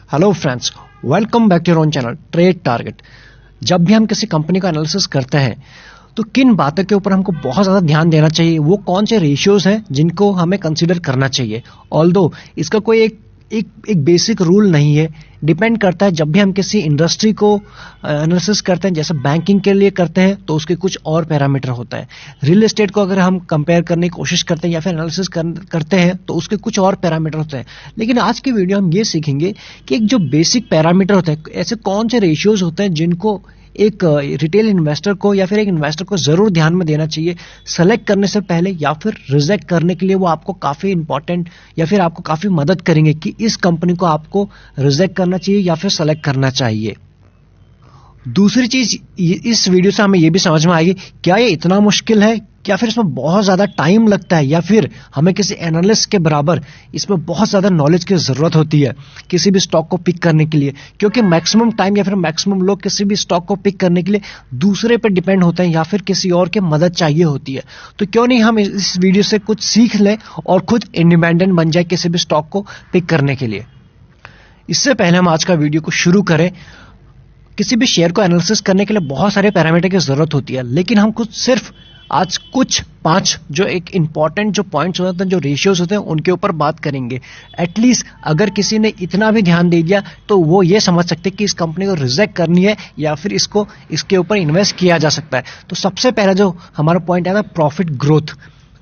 Hello friends, welcome back to your own channel trade target. जब भी हम किसी कंपनी का एनालिसिस करते हैं तो किन बातों के ऊपर हमको बहुत ज़्यादा ध्यान देना चाहिए, वो कौन से रेशियोज हैं जिनको हमें कंसीडर करना चाहिए। ऑल्दो इसका कोई एक बेसिक रूल नहीं है, डिपेंड करता है। जब भी हम किसी इंडस्ट्री को एनालिसिस करते हैं, जैसे बैंकिंग के लिए करते हैं, तो उसके कुछ और पैरामीटर होता है। रियल एस्टेट को अगर हम कंपेयर करने की कोशिश करते हैं या फिर एनालिसिस करते हैं तो उसके कुछ और पैरामीटर होते हैं। लेकिन आज की वीडियो हम ये सीखेंगे कि एक जो बेसिक पैरामीटर होते हैं, ऐसे कौन से रेशियोज होते हैं जिनको एक रिटेल इन्वेस्टर को या फिर एक इन्वेस्टर को जरूर ध्यान में देना चाहिए सेलेक्ट करने से पहले, या फिर रिजेक्ट करने के लिए। वो आपको काफी इंपॉर्टेंट या फिर आपको काफी मदद करेंगे कि इस कंपनी को आपको रिजेक्ट करना चाहिए या फिर सेलेक्ट करना चाहिए। दूसरी चीज, इस वीडियो से हमें यह भी समझ में आएगी क्या ये इतना मुश्किल है, या फिर इसमें बहुत ज्यादा टाइम लगता है, या फिर हमें किसी एनालिस्ट के बराबर इसमें बहुत ज्यादा नॉलेज की जरूरत होती है किसी भी स्टॉक को पिक करने के लिए। क्योंकि मैक्सिमम टाइम या फिर मैक्सिमम लोग किसी भी स्टॉक को पिक करने के लिए दूसरे पर डिपेंड होते हैं या फिर किसी और की मदद चाहिए होती है। तो क्यों नहीं हम इस वीडियो से कुछ सीख लें और खुद इंडिपेंडेंट बन जाए किसी भी स्टॉक को पिक करने के लिए। इससे पहले हम आज का वीडियो को शुरू करें, किसी भी शेयर को एनालिसिस करने के लिए बहुत सारे पैरामीटर की जरूरत होती है, लेकिन हम कुछ सिर्फ आज कुछ 5 जो एक इंपॉर्टेंट जो पॉइंट्स होते हैं, जो रेशियोज होते हैं, उनके ऊपर बात करेंगे। एटलीस्ट अगर किसी ने इतना भी ध्यान दे दिया तो वो ये समझ सकते हैं कि इस कंपनी को रिजेक्ट करनी है या फिर इसके ऊपर इन्वेस्ट किया जा सकता है। तो सबसे पहला जो हमारा पॉइंट है ना, प्रॉफिट ग्रोथ।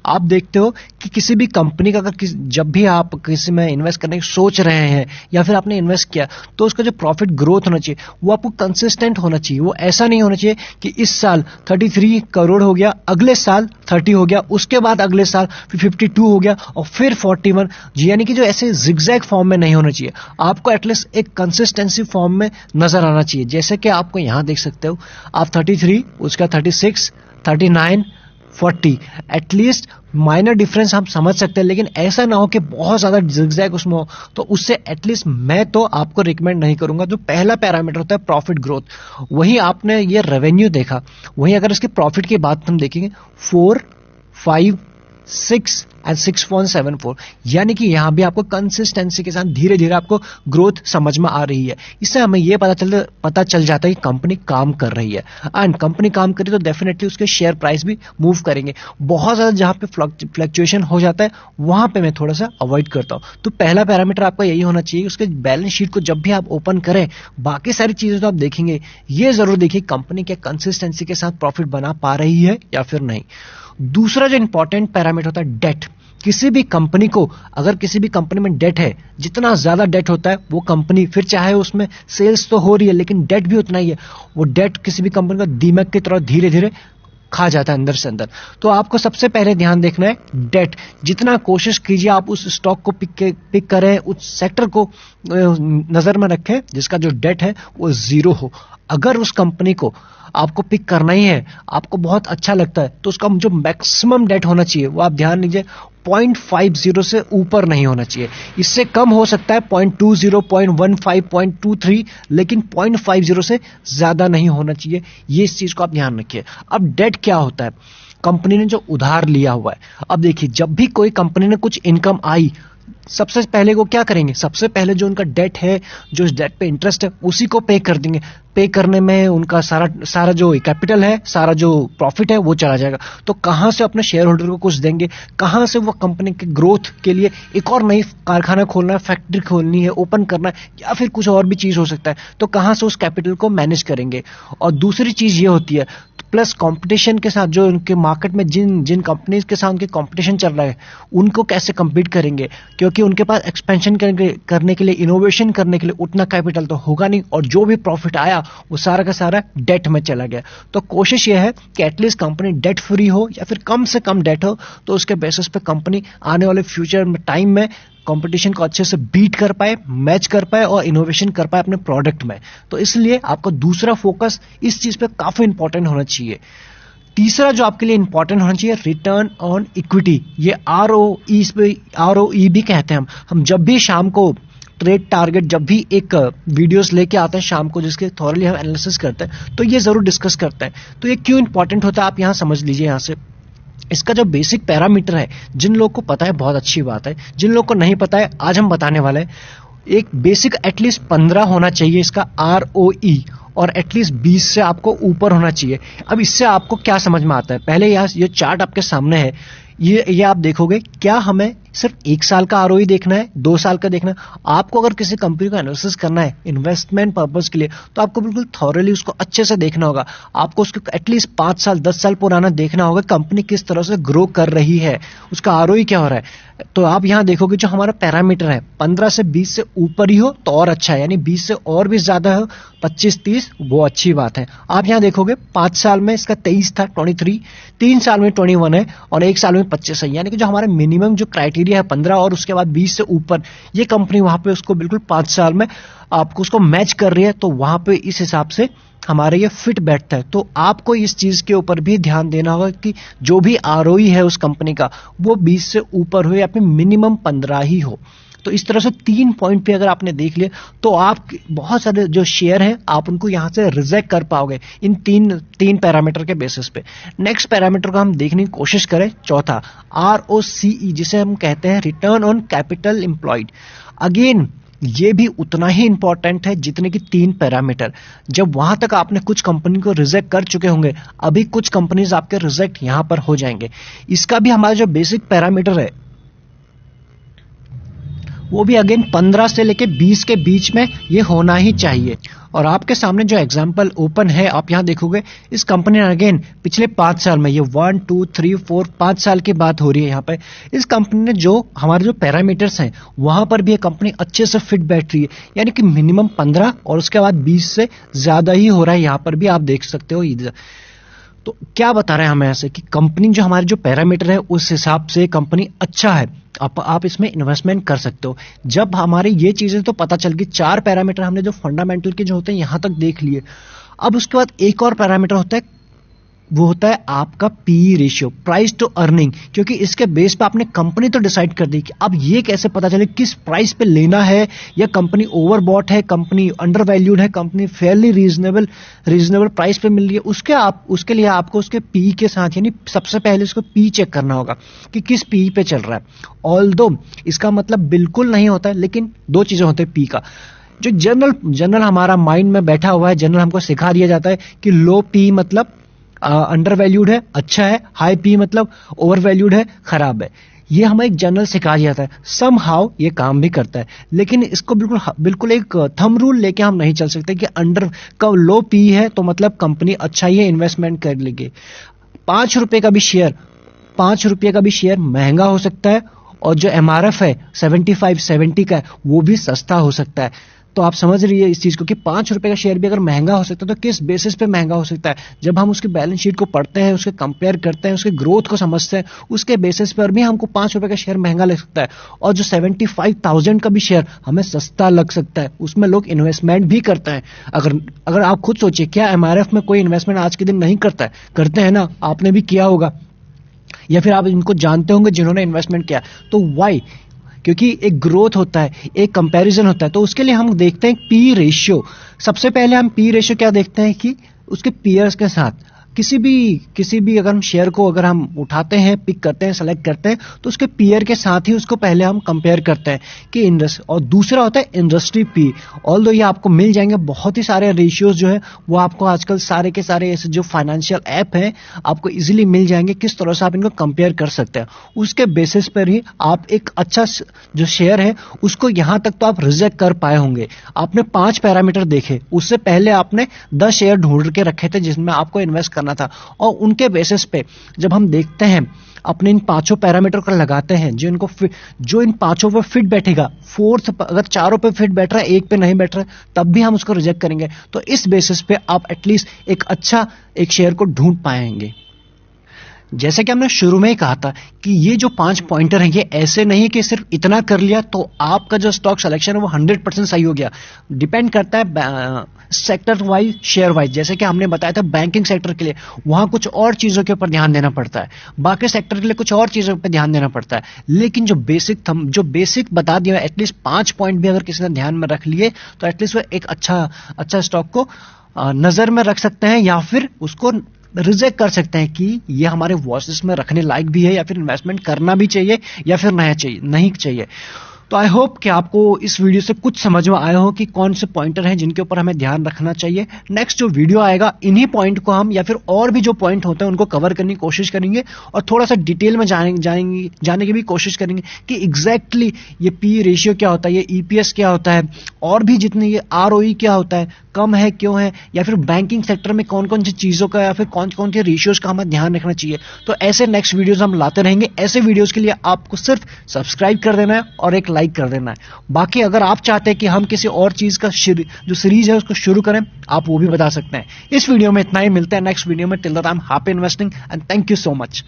आप देखते हो कि किसी भी कंपनी का अगर जब भी आप किसी में इन्वेस्ट करने की सोच रहे हैं या फिर आपने इन्वेस्ट किया, तो उसका जो प्रॉफिट ग्रोथ होना चाहिए वो आपको कंसिस्टेंट होना चाहिए। वो ऐसा नहीं होना चाहिए कि इस साल 33 करोड़ हो गया, अगले साल 30 हो गया, उसके बाद अगले साल 52 हो गया और फिर 41। यानी कि जो ऐसे जिगजैग फॉर्म में नहीं होना चाहिए, आपको एटलीस्ट एक कंसिस्टेंसी फॉर्म में नजर आना चाहिए। जैसे कि आपको यहां देख सकते हो, आप 33, उसका 36, 39, 40, एटलीस्ट माइनर डिफरेंस हम समझ सकते हैं, लेकिन ऐसा ना हो कि बहुत ज्यादा जिगजैग उसमें हो। तो उससे एटलीस्ट मैं तो आपको रिकमेंड नहीं करूंगा। जो पहला पैरामीटर होता है प्रॉफिट ग्रोथ, वही आपने ये रेवेन्यू देखा, वही अगर इसके प्रॉफिट की बात हम देखेंगे 4, 5, 6 एंड 6.74, यानी कि यहां भी आपको कंसिस्टेंसी के साथ धीरे धीरे आपको ग्रोथ समझ में आ रही है। इससे हमें यह पता चल जाता है कि कंपनी काम कर रही है, एंड कंपनी काम करी तो डेफिनेटली उसके शेयर प्राइस भी मूव करेंगे। बहुत ज्यादा जहां पे फ्लक्चुएशन हो जाता है वहां पे मैं थोड़ा सा अवॉइड करता हूं। तो पहला पैरामीटर आपका यही होना चाहिए। उसके बैलेंस शीट को जब भी आप ओपन करें, बाकी सारी चीजें तो आप देखेंगे, ये जरूर देखिए कंपनी क्या कंसिस्टेंसी के साथ प्रॉफिट बना पा रही है या फिर नहीं। दूसरा जो इंपॉर्टेंट पैरामीटर होता है डेट। किसी भी कंपनी को, अगर किसी भी कंपनी में डेट है, जितना ज्यादा डेट होता है वो कंपनी, फिर चाहे उसमें सेल्स तो हो रही है लेकिन डेट भी उतना ही है, वो डेट किसी भी कंपनी का दीमक की तरह धीरे धीरे खा जाता है अंदर से अंदर। तो आपको सबसे पहले ध्यान देखना है डेट। जितना कोशिश कीजिए आप उस स्टॉक को पिक करें, उस सेक्टर को नजर में रखें जिसका जो डेट है वो 0 हो। अगर उस कंपनी को आपको पिक करना ही है, आपको बहुत अच्छा लगता है, तो उसका जो मैक्सिमम डेट होना चाहिए वो आप ध्यान दीजिए 0.50 से ऊपर नहीं होना चाहिए। इससे कम हो सकता है 0.20, 0.15, 0.23, लेकिन 0.50 से ज्यादा नहीं होना चाहिए। ये इस चीज को आप ध्यान रखिए। अब डेट क्या होता है? कंपनी ने जो उधार लिया हुआ है। अब देखिए, जब भी कोई कंपनी ने कुछ इनकम आई, सबसे पहले वो क्या करेंगे? सबसे पहले जो उनका डेट है, जो इस डेट पे इंटरेस्ट है, उसी को पे कर देंगे। पे करने में उनका सारा जो कैपिटल है, सारा जो प्रॉफिट है वो चला जाएगा। तो कहां से अपने शेयर होल्डर को कुछ देंगे? कहां से वो कंपनी के ग्रोथ के लिए एक और नई कारखाना खोलना है, फैक्ट्री खोलनी है, ओपन करना है, या फिर कुछ और भी चीज हो सकता है, तो कहां से उस कैपिटल को मैनेज करेंगे? और दूसरी चीज ये होती है, प्लस कंपटीशन के साथ, जो उनके मार्केट में जिन कंपनीज के साथ उनके कंपटीशन चल रहा है, उनको कैसे compete करेंगे? क्योंकि उनके पास एक्सपेंशन करने के लिए, इनोवेशन करने के लिए उतना कैपिटल तो होगा नहीं, और जो भी प्रॉफिट आया वो सारा का सारा डेट में चला गया। तो कोशिश यह है कि एटलीस्ट कंपनी डेट फ्री हो या फिर कम से कम डेट हो, तो उसके बेसिस पे कंपनी आने वाले फ्यूचर में टाइम में कंपटीशन को अच्छे से बीट कर पाए, मैच कर पाए और इनोवेशन कर पाए अपने प्रोडक्ट में। तो इसलिए आपका दूसरा फोकस इस चीज पे काफी इंपॉर्टेंट होना चाहिए। तीसरा जो आपके लिए इंपॉर्टेंट होना चाहिए, रिटर्न ऑन इक्विटी। ये ROE भी कहते हैं हम जब भी शाम को ट्रेड टारगेट, जब भी एक वीडियोस लेके आते हैं शाम को जिसके थॉरली हम एनालिसिस करते हैं, तो ये जरूर डिस्कस करते हैं। तो ये क्यों इंपॉर्टेंट होता है आप यहां समझ लीजिए। यहां से इसका जो बेसिक पैरामीटर है, जिन लोगों को पता है बहुत अच्छी बात है, जिन लोगों को नहीं पता है आज हम बताने वाले हैं। एक बेसिक एटलीस्ट 15 होना चाहिए इसका ROE, और एटलीस्ट 20 से आपको ऊपर होना चाहिए। अब इससे आपको क्या समझ में आता है, पहले यहाँ ये चार्ट आपके सामने है, ये आप देखोगे, क्या हमें सिर्फ 1 साल का ROE देखना है, 2 साल का देखना है? आपको अगर किसी कंपनी का एनालिसिस करना है इन्वेस्टमेंट पर्पस के लिए, तो आपको बिल्कुल थॉरली उसको अच्छे से देखना होगा। आपको उसको एटलीस्ट 5 साल 10 साल पुराना देखना होगा, कंपनी किस तरह से ग्रो कर रही है, उसका ROE क्या हो रहा है। तो आप यहां देखोगे जो हमारा पैरामीटर है 15 से 20 से ऊपर ही हो तो और अच्छा है, यानी 20 से और भी ज्यादा हो 25-30, वो अच्छी बात है। आप यहां देखोगे 5 साल में इसका 23 था, 23, 3 साल में 21 है, और 1 साल में 25 है। यानी कि जो हमारा मिनिमम जो क्राइटेरिया है 15 और उसके बाद 20 से ऊपर, ये कंपनी वहां पे उसको बिल्कुल 5 साल में आपको उसको मैच कर रही है, तो वहां पे इस हिसाब से हमारे ये फिट बैठता है। तो आपको इस चीज के ऊपर भी ध्यान देना होगा कि जो भी ROE है उस कंपनी का वो 20 से ऊपर हो या फिर मिनिमम 15 ही हो। तो इस तरह से 3 पॉइंट पे अगर आपने देख लिया तो आप बहुत सारे जो शेयर हैं आप उनको यहां से रिजेक्ट कर पाओगे इन तीन पैरामीटर के बेसिस पे। नेक्स्ट पैरामीटर को हम देखने की कोशिश करें, चौथा ROCE, जिसे हम कहते हैं return on capital employed. Again ये भी उतना ही इंपॉर्टेंट है जितने कि 3 पैरामीटर। जब वहां तक आपने कुछ कंपनी को रिजेक्ट कर चुके होंगे, अभी कुछ कंपनीज आपके रिजेक्ट यहां पर हो जाएंगे। इसका भी हमारा जो बेसिक पैरामीटर है वो भी अगेन 15 से लेके 20 के बीच में ये होना ही चाहिए। और आपके सामने जो एग्जांपल ओपन है, आप यहां देखोगे इस कंपनी ने अगेन पिछले 5 साल में, ये 1 2 3 4 5 साल की बात हो रही है यहां पे, इस कंपनी ने जो हमारे जो पैरामीटर्स हैं वहां पर भी ये कंपनी अच्छे से फिट बैठ रही है, यानी कि मिनिमम 15 और उसके बाद 20 से ज्यादा ही हो रहा है। यहां पर भी आप देख सकते हो इधर। तो क्या बता रहे हैं हमें ऐसे कि कंपनी जो हमारे जो पैरामीटर है उस हिसाब से कंपनी अच्छा है, आप इसमें इन्वेस्टमेंट कर सकते हो। जब हमारे ये चीजें तो पता चल गई, 4 पैरामीटर हमने जो फंडामेंटल के जो होते हैं यहां तक देख लिए। अब उसके बाद एक और पैरामीटर होता है, वो होता है आपका P ratio, price to earning, क्योंकि इसके बेस पे आपने कंपनी तो डिसाइड कर दी कि अब ये कैसे पता चले किस प्राइस पे लेना है, या कंपनी ओवरबॉट है, कंपनी अंडर वैल्यूड है, कंपनी फेयरली रीजनेबल प्राइस पे मिल रही है। उसके लिए आपको उसके पी के साथ, यानी सबसे पहले उसको पी चेक करना होगा कि किस पी पे चल रहा है। ऑल्दो इसका मतलब बिल्कुल नहीं होता है, लेकिन 2 चीजें होते हैं पी का। जो जनरल हमारा माइंड में बैठा हुआ है, जनरल हमको सिखा दिया जाता है कि लो पी मतलब अंडर वैल्यूड है, अच्छा है, हाई पी मतलब ओवर वैल्यूड है, खराब है। ये हमें एक जनरल सिखा दिया जाता है, सम हाउ ये काम भी करता है, लेकिन इसको बिल्कुल एक थंब रूल लेके हम नहीं चल सकते कि अंडर का लो पी है तो मतलब कंपनी अच्छा ही है, इन्वेस्टमेंट कर लेंगे। 5 रुपए का भी शेयर महंगा हो सकता है, और जो MRF है 75-70 का है वो भी सस्ता हो सकता है। तो आप समझ रही है इस चीज को कि 5 रुपए का शेयर भी अगर महंगा हो सकता है तो किस बेसिस पे महंगा हो सकता है। जब हम उसकी बैलेंस शीट को पढ़ते हैं, उसके कंपेयर करते हैं, उसके ग्रोथ को समझते हैं, उसके बेसिस पर भी हमको 5 रुपए का शेयर महंगा लग सकता है, और जो 75,000 का भी शेयर हमें सस्ता लग सकता है, उसमें लोग इन्वेस्टमेंट भी करते हैं। अगर आप खुद सोचिए, क्या MRF में कोई इन्वेस्टमेंट आज के दिन नहीं करता है? करते हैं ना, आपने भी किया होगा, या फिर आप इनको जानते होंगे जिन्होंने इन्वेस्टमेंट किया। तो वाई? क्योंकि एक ग्रोथ होता है, एक कंपैरिजन होता है, तो उसके लिए हम देखते हैं पी रेशियो। सबसे पहले हम पी रेशियो क्या देखते हैं कि उसके पीयर्स के साथ किसी भी अगर हम शेयर को अगर हम उठाते हैं, पिक करते हैं, सेलेक्ट करते हैं, तो उसके पीयर के साथ ही उसको पहले हम कंपेयर करते हैं कि और दूसरा होता है इंडस्ट्री पी। ऑल्दो ये आपको मिल जाएंगे बहुत ही सारे रेशियोज जो है वो आपको आजकल सारे के सारे ऐसे जो फाइनेंशियल ऐप हैं आपको इजीली मिल जाएंगे, किस तरह से आप इनको कंपेयर कर सकते हैं। उसके बेसिस पर ही आप एक अच्छा जो शेयर है उसको यहां तक तो आप रिजेक्ट कर पाए होंगे। आपने 5 पैरामीटर देखे, उससे पहले आपने 10 शेयर ढूंढ के रखे थे जिसमें आपको इन्वेस्ट करना था, और उनके बेसिस पे जब हम देखते हैं अपने इन 5 पैरामीटर को लगाते हैं जो इन 5 पे फिट बैठेगा, फोर्थ अगर 4 पे फिट बैठ रहा है, 1 पे नहीं बैठ रहा है, तब भी हम उसको रिजेक्ट करेंगे। तो इस बेसिस पे आप एटलीस्ट एक अच्छा एक शेयर को ढूंढ पाएंगे। जैसे कि हमने शुरू में ही कहा था कि ये जो 5 पॉइंटर हैं ये ऐसे नहीं कि सिर्फ इतना कर लिया तो आपका जो स्टॉक सिलेक्शन है वो 100% सही हो गया। डिपेंड करता है सेक्टर वाइज, शेयर वाइज। जैसे कि हमने बताया था बैंकिंग सेक्टर के लिए वहां कुछ और चीजों के ऊपर ध्यान देना पड़ता है, बाकी सेक्टर के लिए कुछ और चीजों पर ध्यान देना पड़ता है। लेकिन जो बेसिक बता दिया, एटलीस्ट 5 पॉइंट भी अगर किसी ने ध्यान में रख लिए तो एटलीस्ट वो एक अच्छा स्टॉक को नजर में रख सकते हैं, या फिर उसको रिजेक्ट कर सकते हैं कि ये हमारे वॉच लिस्ट में रखने लायक भी है, या फिर इन्वेस्टमेंट करना भी चाहिए या फिर नहीं चाहिए। तो आई होप कि आपको इस वीडियो से कुछ समझ में आया हो कि कौन से पॉइंटर हैं जिनके ऊपर हमें ध्यान रखना चाहिए। नेक्स्ट जो वीडियो आएगा इन्हीं पॉइंट को हम या फिर और भी जो पॉइंट होते हैं उनको कवर करने की कोशिश करेंगे और थोड़ा सा डिटेल में जाने की भी कोशिश करेंगे कि एग्जैक्टली ये पी रेशियो क्या होता है, ये ईपीएस क्या होता है, और भी जितने ये आरओई क्या होता है, कम है क्यों है, या फिर बैंकिंग सेक्टर में कौन कौन सी चीजों का या फिर कौन कौन से रेशियोज का हमें ध्यान रखना चाहिए। तो ऐसे नेक्स्ट वीडियोस हम लाते रहेंगे। ऐसे वीडियोस के लिए आपको सिर्फ सब्सक्राइब कर देना है और एक लाइक कर देना है। बाकी अगर आप चाहते हैं कि हम किसी और चीज का जो सीरीज है उसको शुरू करें, आप वो भी बता सकते हैं। इस वीडियो में इतना ही, मिलते हैं नेक्स्ट वीडियो में। Till that I am happy investing and thank you so much.